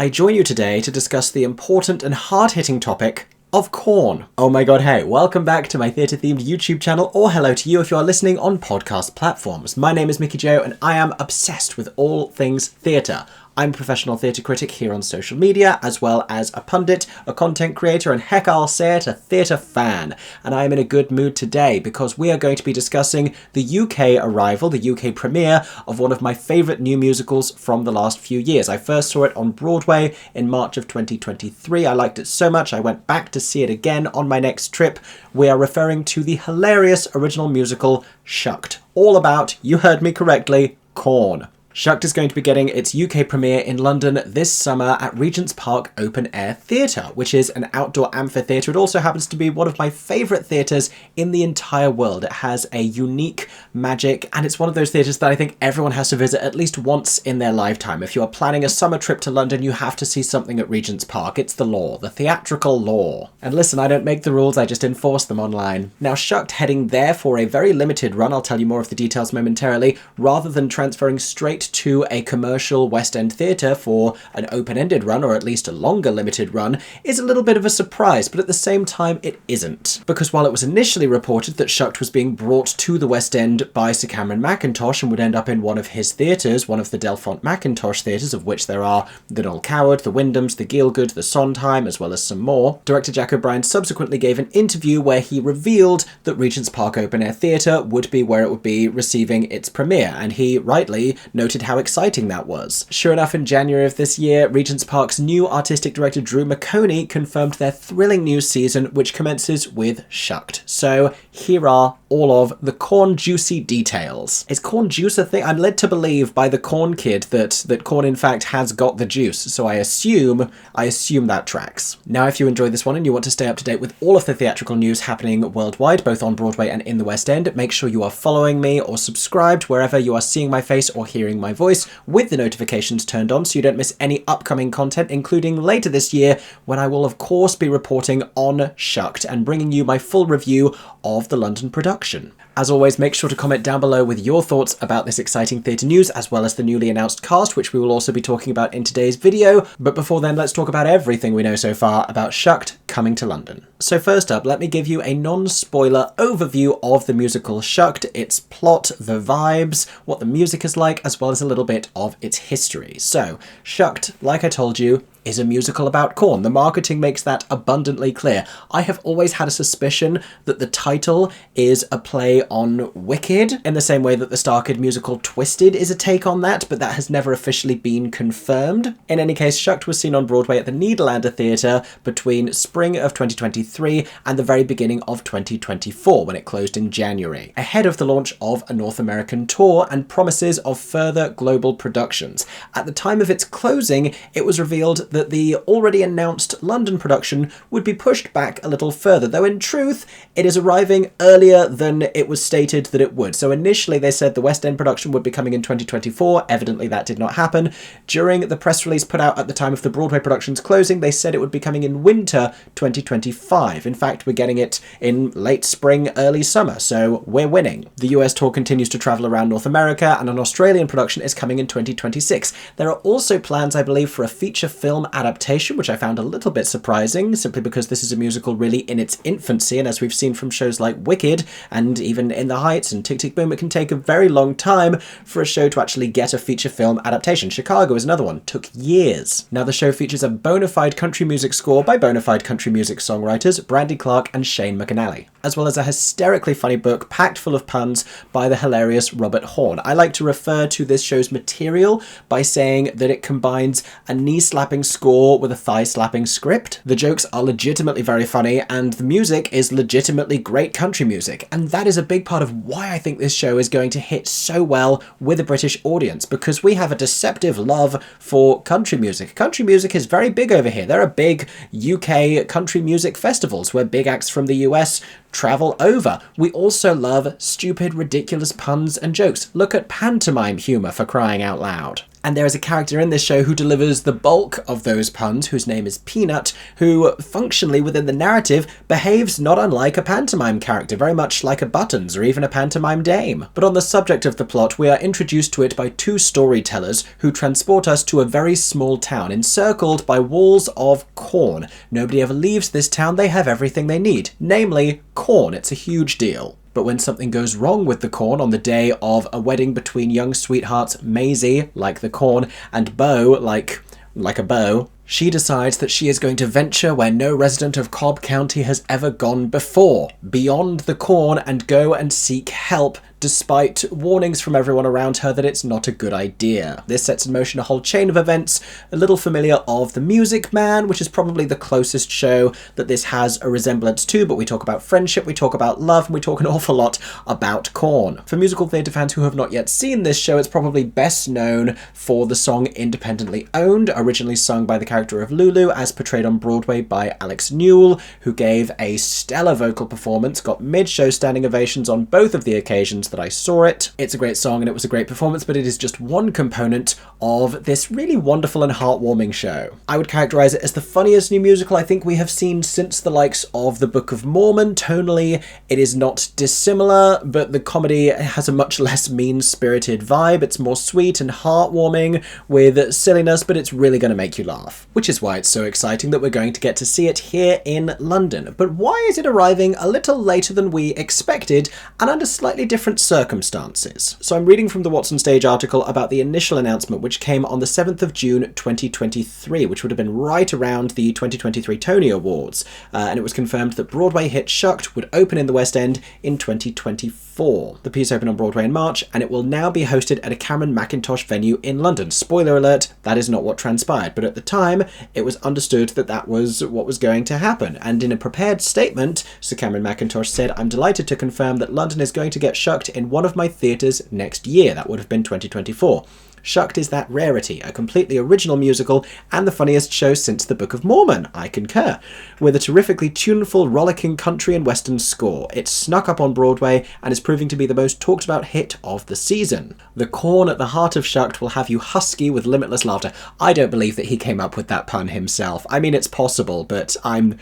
I join you today to discuss the important and hard-hitting topic of corn. Oh my god, hey, welcome back to my theatre-themed YouTube channel, or hello to you if you are listening on podcast platforms. My name is MickeyJo, and I am obsessed with all things theatre. I'm a professional theatre critic here on social media, as well as a pundit, a content creator, and heck, I'll say it, a theatre fan. And I am in a good mood today because we are going to be discussing the UK arrival, the UK premiere of one of my favourite new musicals from the last few years. I first saw it on Broadway in March of 2023. I liked it so much I went back to see it again on my next trip. We are referring to the hilarious original musical Shucked. All about, you heard me correctly, corn. Shucked is going to be getting its UK premiere in London this summer at Regent's Park Open Air Theatre, which is an outdoor amphitheatre. It also happens to be one of my favourite theatres in the entire world. It has a unique magic, and it's one of those theatres that I think everyone has to visit at least once in their lifetime. If you are planning a summer trip to London, you have to see something at Regent's Park. It's the law, the theatrical law. And listen, I don't make the rules, I just enforce them online. Now, Shucked heading there for a very limited run, I'll tell you more of the details momentarily, rather than transferring straight to a commercial West End theatre for an open-ended run, or at least a longer limited run, is a little bit of a surprise, but at the same time it isn't. Because while it was initially reported that Shucked was being brought to the West End by Sir Cameron Mackintosh and would end up in one of his theatres, one of the Delphont Mackintosh theatres, of which there are the Noel Coward, the Wyndhams, the Gielgud, the Sondheim, as well as some more, director Jack O'Brien subsequently gave an interview where he revealed that Regent's Park Open Air Theatre would be where it would be receiving its premiere, and he rightly noted how exciting that was. Sure enough, in January of this year, Regent's Park's new artistic director Drew McConey confirmed their thrilling new season, which commences with Shucked. So here are all of the corn juicy details. Is corn juice a thing? I'm led to believe by the corn kid that corn in fact has got the juice, so I assume that tracks. Now, if you enjoyed this one and you want to stay up to date with all of the theatrical news happening worldwide, both on Broadway and in the West End, make sure you are following me or subscribed wherever you are seeing my face or hearing my voice, with the notifications turned on so you don't miss any upcoming content, including later this year when I will of course be reporting on Shucked and bringing you my full review of the London production. As always, make sure to comment down below with your thoughts about this exciting theatre news, as well as the newly announced cast, which we will also be talking about in today's video. But before then, let's talk about everything we know so far about Shucked coming to London. So first up, let me give you a non-spoiler overview of the musical Shucked, its plot, the vibes, what the music is like, as well as a little bit of its history. So, Shucked, like I told you, is a musical about corn. The marketing makes that abundantly clear. I have always had a suspicion that the title is a play on Wicked, in the same way that the Star Kid musical Twisted is a take on that, but that has never officially been confirmed. In any case, Shucked was seen on Broadway at the Nederlander Theatre between spring of 2023 and the very beginning of 2024, when it closed in January, ahead of the launch of a North American tour and promises of further global productions. At the time of its closing, it was revealed that the already announced London production would be pushed back a little further, though in truth, it is arriving earlier than it was stated that it would. So initially they said the West End production would be coming in 2024, evidently that did not happen. During the press release put out at the time of the Broadway production's closing, they said it would be coming in winter 2025. In fact, we're getting it in late spring, early summer, so we're winning. The US tour continues to travel around North America, and an Australian production is coming in 2026. There are also plans, I believe, for a feature film adaptation, which I found a little bit surprising, simply because this is a musical really in its infancy, and as we've seen from shows like Wicked and even In the Heights and Tick Tick Boom, it can take a very long time for a show to actually get a feature film adaptation. Chicago is another one, took years. Now the show features a bona fide country music score by bona fide country music songwriters Brandy Clark and Shane McAnally, as well as a hysterically funny book packed full of puns by the hilarious Robert Horn. I like to refer to this show's material by saying that it combines a knee-slapping score with a thigh-slapping script. The jokes are legitimately very funny, and the music is legitimately great country music, and that is a big part of why I think this show is going to hit so well with a British audience, because we have a deceptive love for country music. Country music is very big over here. There are big UK country music festivals where big acts from the US travel over. We also love stupid, ridiculous puns and jokes. Look at pantomime humour, for crying out loud. And there is a character in this show who delivers the bulk of those puns, whose name is Peanut, who functionally within the narrative behaves not unlike a pantomime character, very much like a Buttons or even a pantomime dame. But on the subject of the plot, we are introduced to it by two storytellers who transport us to a very small town encircled by walls of corn. Nobody ever leaves this town, they have everything they need, namely corn. It's a huge deal. But when something goes wrong with the corn on the day of a wedding between young sweethearts Maisie, like the corn, and Beau, like a bow, she decides that she is going to venture where no resident of Cobb County has ever gone before, beyond the corn, and go and seek help, despite warnings from everyone around her that it's not a good idea. This sets in motion a whole chain of events, a little familiar of The Music Man, which is probably the closest show that this has a resemblance to, but we talk about friendship, we talk about love, and we talk an awful lot about corn. For musical theatre fans who have not yet seen this show, it's probably best known for the song Independently Owned, originally sung by the character of Lulu, as portrayed on Broadway by Alex Newell, who gave a stellar vocal performance, got mid-show standing ovations on both of the occasions that I saw it. It's a great song and it was a great performance, but it is just one component of this really wonderful and heartwarming show. I would characterize it as the funniest new musical I think we have seen since the likes of the Book of Mormon. Tonally, it is not dissimilar, but the comedy has a much less mean-spirited vibe. It's more sweet and heartwarming with silliness, but it's really going to make you laugh, which is why it's so exciting that we're going to get to see it here in London. But why is it arriving a little later than we expected and under slightly different circumstances? So I'm reading from the What's on Stage article about the initial announcement, which came on the 7th of June 2023, which would have been right around the 2023 Tony Awards, and it was confirmed that Broadway hit Shucked would open in the West End in 2024. The piece opened on Broadway in March, and it will now be hosted at a Cameron Mackintosh venue in London. Spoiler alert, that is not what transpired, but at the time it was understood that that was what was going to happen, and in a prepared statement, Sir Cameron Mackintosh said, "I'm delighted to confirm that London is going to get Shucked in one of my theatres next year." That would have been 2024. Shucked is that rarity, a completely original musical and the funniest show since the Book of Mormon, I concur, with a terrifically tuneful, rollicking country and western score. It snuck up on Broadway and is proving to be the most talked about hit of the season. The corn at the heart of Shucked will have you husky with limitless laughter. I don't believe that he came up with that pun himself. I mean, it's possible, but I'm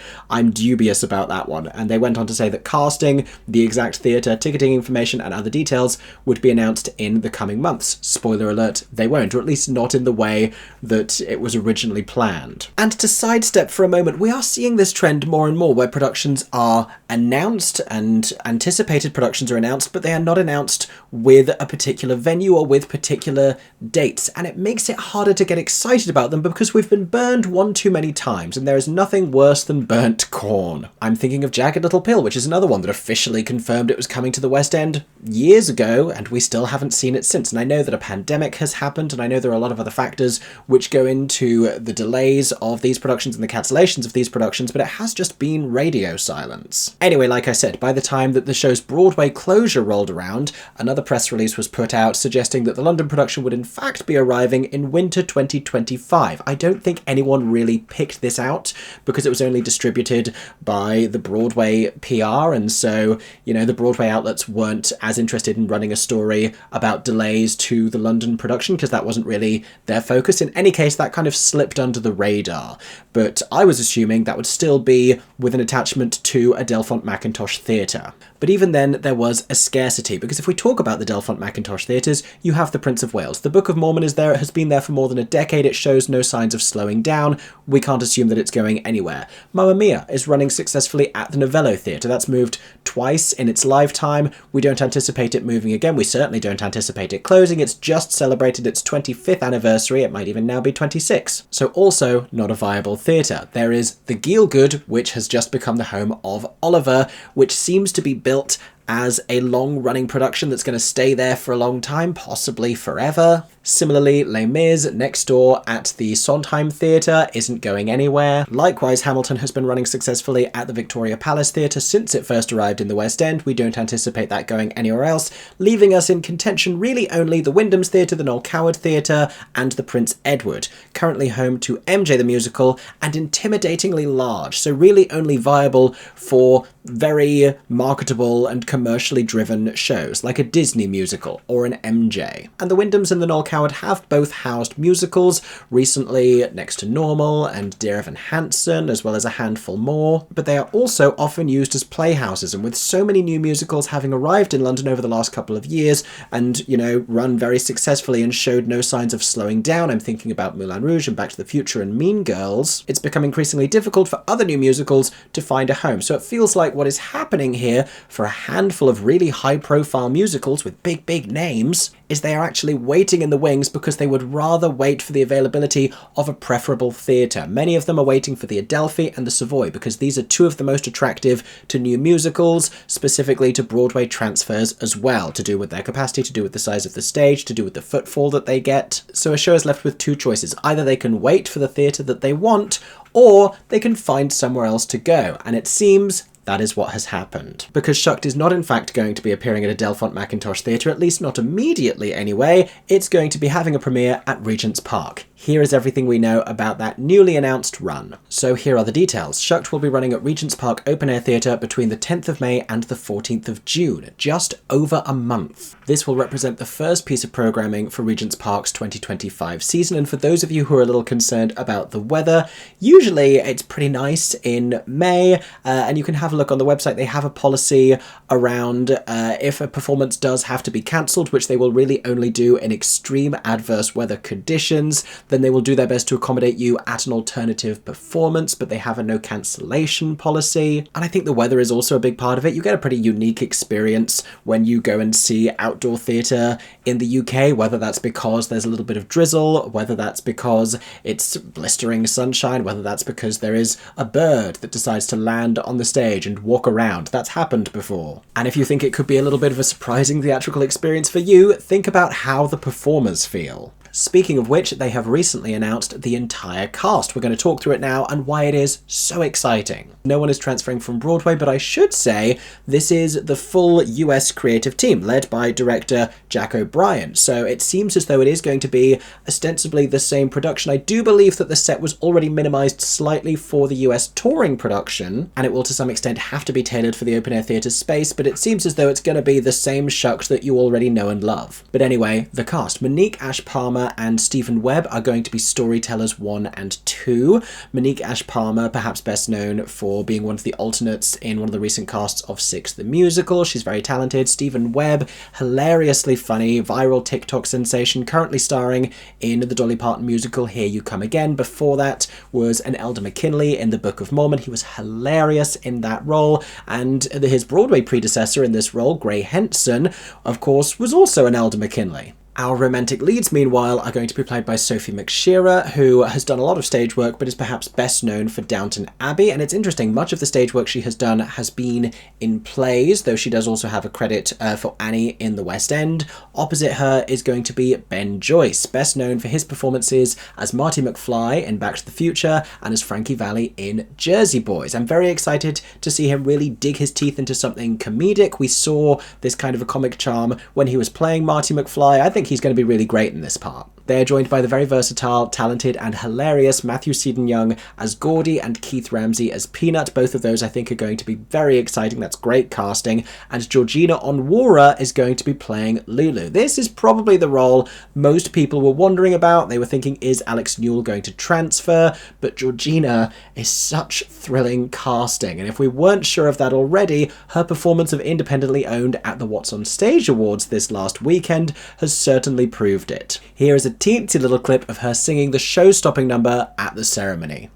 dubious about that one. And they went on to say that casting, the exact theatre, ticketing information and other details would be announced in the coming months. Spoiler alert, they won't, or at least not in the way that it was originally planned. And to sidestep for a moment, we are seeing this trend more and more where productions are announced and anticipated productions are announced, but they are not announced with a particular venue or with particular dates. And it makes it harder to get excited about them because we've been burned one too many times, and there is nothing worse than burnt corn. I'm thinking of Jagged Little Pill, which is another one that officially confirmed it was coming to the West End years ago, and we still haven't seen it since. And I know that a pandemic has happened, and I know there are a lot of other factors which go into the delays of these productions and the cancellations of these productions, but it has just been radio silence. Anyway, like I said, by the time that the show's Broadway closure rolled around, another press release was put out suggesting that the London production would in fact be arriving in winter 2025. I don't think anyone really picked this out because it was only distributed by the Broadway PR, and so, you know, the Broadway outlets weren't as interested in running a story about delays to the London production because that wasn't really their focus. In any case, that kind of slipped under the radar, but I was assuming that would still be with an attachment to a Delfont Mackintosh theatre. But even then, there was a scarcity, because if we talk about the Delfont Mackintosh theatres, you have the Prince of Wales. The Book of Mormon is there, it has been there for more than a decade, it shows no signs of slowing down, we can't assume that it's going anywhere. Mamma Mia is running successfully at the Novello Theatre, that's moved twice in its lifetime, we don't anticipate it moving again, we certainly don't anticipate it closing, it's just celebrated its 25th anniversary, it might even now be 26. So also not a viable theatre. There is the Gielgud, which has just become the home of Oliver, which seems to be built as a long-running production that's going to stay there for a long time, possibly forever. Similarly, Les Mis, next door at the Sondheim Theatre, isn't going anywhere. Likewise, Hamilton has been running successfully at the Victoria Palace Theatre since it first arrived in the West End. We don't anticipate that going anywhere else, leaving us in contention really only the Wyndham's Theatre, the Noel Coward Theatre, and the Prince Edward, currently home to MJ the Musical, and intimidatingly large, so really only viable for very marketable and commercially driven shows, like a Disney musical or an MJ. And the Wyndhams and the Noel Coward have both housed musicals, recently Next to Normal and Dear Evan Hansen, as well as a handful more, but they are also often used as playhouses, and with so many new musicals having arrived in London over the last couple of years and, you know, run very successfully and showed no signs of slowing down, I'm thinking about Moulin Rouge and Back to the Future and Mean Girls, it's become increasingly difficult for other new musicals to find a home. So it feels like what is happening here for a handful of really high-profile musicals with big names is they are actually waiting in the wings because they would rather wait for the availability of a preferable theatre. Many of them are waiting for the Adelphi and the Savoy because these are two of the most attractive to new musicals, specifically to Broadway transfers as well, to do with their capacity, to do with the size of the stage, to do with the footfall that they get. So a show is left with two choices. Either they can wait for the theatre that they want, or they can find somewhere else to go. And it seems that is what has happened. Because Shucked is not in fact going to be appearing at a Delphont Mackintosh theatre, at least not immediately anyway, it's going to be having a premiere at Regent's Park. Here is everything we know about that newly announced run. So here are the details. Shucked will be running at Regent's Park Open Air Theatre between the 10th of May and the 14th of June, just over a month. This will represent the first piece of programming for Regent's Park's 2025 season, and for those of you who are a little concerned about the weather, usually it's pretty nice in May, and you can have a look on the website. They have a policy around if a performance does have to be cancelled, which they will really only do in extreme adverse weather conditions, then they will do their best to accommodate you at an alternative performance, but they have a no cancellation policy. And I think the weather is also a big part of it. You get a pretty unique experience when you go and see outdoor theatre in the UK, whether that's because there's a little bit of drizzle, whether that's because it's blistering sunshine, whether that's because there is a bird that decides to land on the stage and walk around. That's happened before. And if you think it could be a little bit of a surprising theatrical experience for you, think about how the performers feel. Speaking of which, they have recently announced the entire cast. We're going to talk through it now and why it is so exciting. No one is transferring from Broadway, but I should say this is the full US creative team, led by director Jack O'Brien. So it seems as though it is going to be ostensibly the same production. I do believe that the set was already minimized slightly for the US touring production, and it will to some extent have to be tailored for the open air theatre space, but it seems as though it's going to be the same Shucked that you already know and love. But anyway, the cast. Monique, Ashe-Palmer and Stephen Webb are going to be storytellers 1 and 2. Monique Ashe-Palmer, perhaps best known for being one of the alternates in one of the recent casts of Six the Musical. She's very talented. Stephen Webb, hilariously funny, viral TikTok sensation, currently starring in the Dolly Parton musical Here You Come Again. Before that was an Elder McKinley in the Book of Mormon. He was hilarious in that role, and his Broadway predecessor in this role, Gray Henson, of course, was also an Elder McKinley. Our romantic leads, meanwhile, are going to be played by Sophie McShera, who has done a lot of stage work, but is perhaps best known for Downton Abbey. And it's interesting, much of the stage work she has done has been in plays, though she does also have a credit for Annie in the West End. Opposite her is going to be Ben Joyce, best known for his performances as Marty McFly in Back to the Future and as Frankie Valli in Jersey Boys. I'm very excited to see him really dig his teeth into something comedic. We saw this kind of a comic charm when he was playing Marty McFly. I think he's going to be really great in this part. They are joined by the very versatile, talented and hilarious Matthew Seaton-Young as Gordy and Keith Ramsey as Peanut. Both of those I think are going to be very exciting. That's great casting. And Georgina Onuorah is going to be playing Lulu. This is probably the role most people were wondering about. They were thinking, is Alex Newell going to transfer? But Georgina is such thrilling casting. And if we weren't sure of that already, her performance of Independently Owned at the What's on Stage Awards this last weekend has certainly proved it. Here is a teensy little clip of her singing the show-stopping number at the ceremony.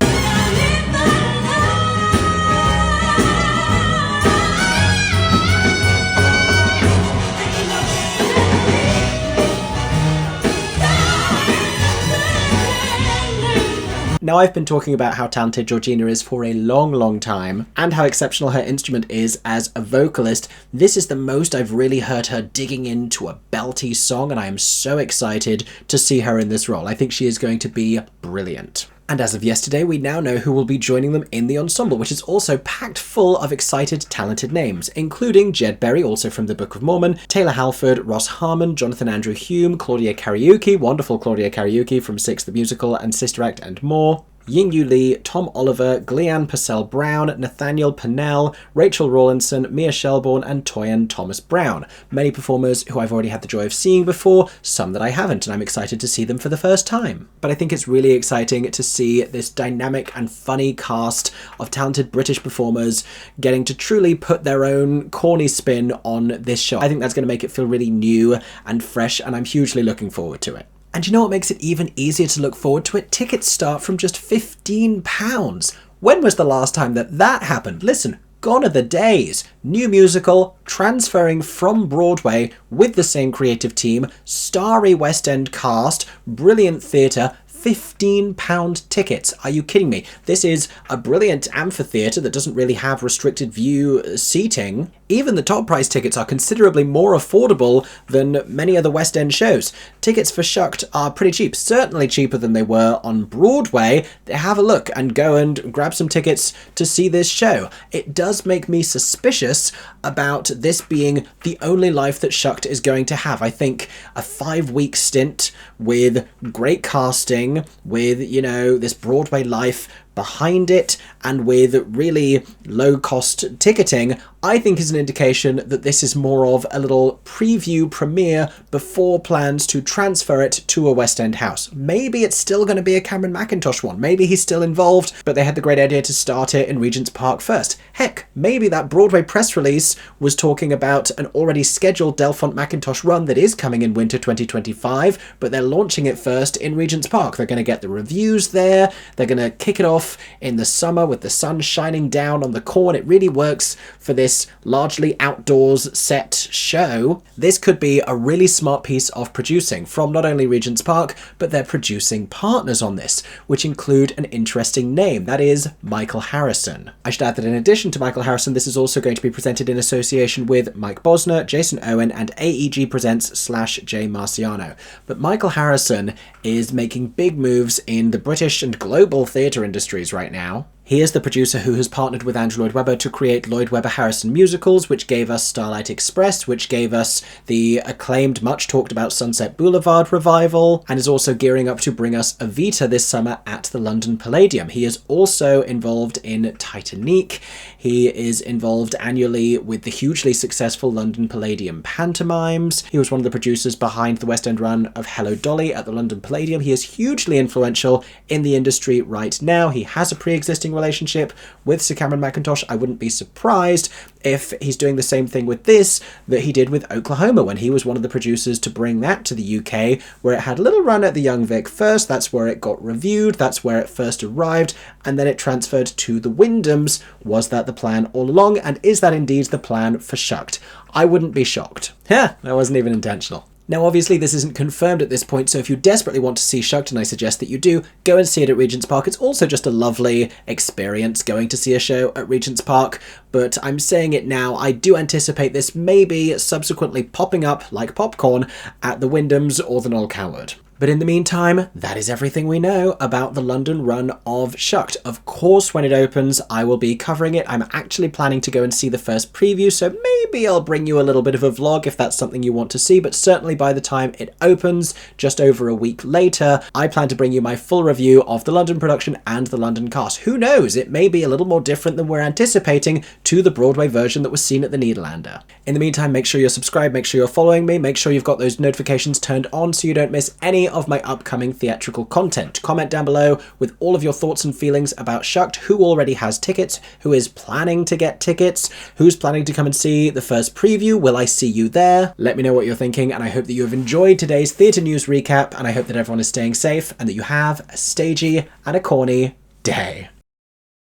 Now, I've been talking about how talented Georgina is for a long time, and how exceptional her instrument is as a vocalist. This is the most I've really heard her digging into a belty song, and I am so excited to see her in this role. I think she is going to be brilliant. And as of yesterday, we now know who will be joining them in the ensemble, which is also packed full of excited, talented names, including Jed Berry, also from the Book of Mormon, Taylor Halford, Ross Harmon, Jonathan Andrew Hume, Claudia Karaoke, wonderful Claudia Karaoke from Six the Musical and Sister Act and more. Yingyu Lee, Tom Oliver, Gleanne Purcell Brown, Nathaniel Pennell, Rachel Rawlinson, Mia Shelbourne, and Toyin Thomas Brown. Many performers who I've already had the joy of seeing before, some that I haven't, and I'm excited to see them for the first time. But I think it's really exciting to see this dynamic and funny cast of talented British performers getting to truly put their own corny spin on this show. I think that's going to make it feel really new and fresh, and I'm hugely looking forward to it. And you know what makes it even easier to look forward to it? Tickets start from just £15. When was the last time that happened? Listen, gone are the days. New musical, transferring from Broadway with the same creative team, starry West End cast, brilliant theatre, £15 tickets. Are you kidding me? This is a brilliant amphitheatre that doesn't really have restricted view seating. Even the top price tickets are considerably more affordable than many other West End shows. Tickets for Shucked are pretty cheap, certainly cheaper than they were on Broadway. Have a look and go and grab some tickets to see this show. It does make me suspicious about this being the only life that Shucked is going to have. I think a 5-week stint with great casting, with, you know, this Broadway life behind it, and with really low-cost ticketing, I think is an indication that this is more of a little preview premiere before plans to transfer it to a West End house. Maybe it's still going to be a Cameron Mackintosh one. Maybe he's still involved, but they had the great idea to start it in Regent's Park first. Heck, maybe that Broadway press release was talking about an already scheduled Delphont Mackintosh run that is coming in winter 2025, but they're launching it first in Regent's Park. They're going to get the reviews there. They're going to kick it off in the summer with the sun shining down on the corn. It really works for this largely outdoors set show. This could be a really smart piece of producing from not only Regent's Park, but their producing partners on this, which include an interesting name, that is Michael Harrison. I should add that in addition to Michael Harrison, this is also going to be presented in association with Mike Bosner, Jason Owen, and AEG Presents / Jay Marciano. But Michael Harrison is making big moves in the British and global theatre industries right now. He is the producer who has partnered with Andrew Lloyd Webber to create Lloyd Webber Harrison musicals, which gave us Starlight Express, which gave us the acclaimed, much talked about Sunset Boulevard revival, and is also gearing up to bring us Evita this summer at the London Palladium. He is also involved in Titanic. He is involved annually with the hugely successful London Palladium pantomimes. He was one of the producers behind the West End run of Hello Dolly at the London Palladium. He is hugely influential in the industry right now. He has a pre-existing relationship with Sir Cameron Mackintosh. I wouldn't be surprised if he's doing the same thing with this that he did with Oklahoma when he was one of the producers to bring that to the UK, where it had a little run at the Young Vic first. That's where it got reviewed. That's where it first arrived, and then it transferred to the Wyndhams. Was that the plan all along? And is that indeed the plan for Shucked? I wouldn't be shocked. That wasn't even intentional. Now, obviously, this isn't confirmed at this point, so if you desperately want to see Shucked, and I suggest that you do, go and see it at Regent's Park. It's also just a lovely experience going to see a show at Regent's Park, but I'm saying it now, I do anticipate this maybe subsequently popping up like popcorn at the Wyndhams or the Noel Coward. But in the meantime, that is everything we know about the London run of Shucked. Of course, when it opens, I will be covering it. I'm actually planning to go and see the first preview, so maybe I'll bring you a little bit of a vlog if that's something you want to see, but certainly by the time it opens, just over a week later, I plan to bring you my full review of the London production and the London cast. Who knows, it may be a little more different than we're anticipating to the Broadway version that was seen at the Nederlander. In the meantime, make sure you're subscribed, make sure you're following me, make sure you've got those notifications turned on so you don't miss any of my upcoming theatrical content. Comment down below with all of your thoughts and feelings about Shucked, who already has tickets, who is planning to get tickets, who's planning to come and see the first preview. Will I see you there? Let me know what you're thinking, and I hope that you have enjoyed today's theatre news recap, and I hope that everyone is staying safe and that you have a stagey and a corny day.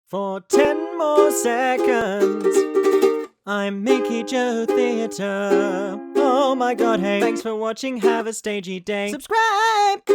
For 10 more seconds, I'm MickeyJoTheatre. Oh my god, hey. Thanks for watching, have a stagey day. Subscribe!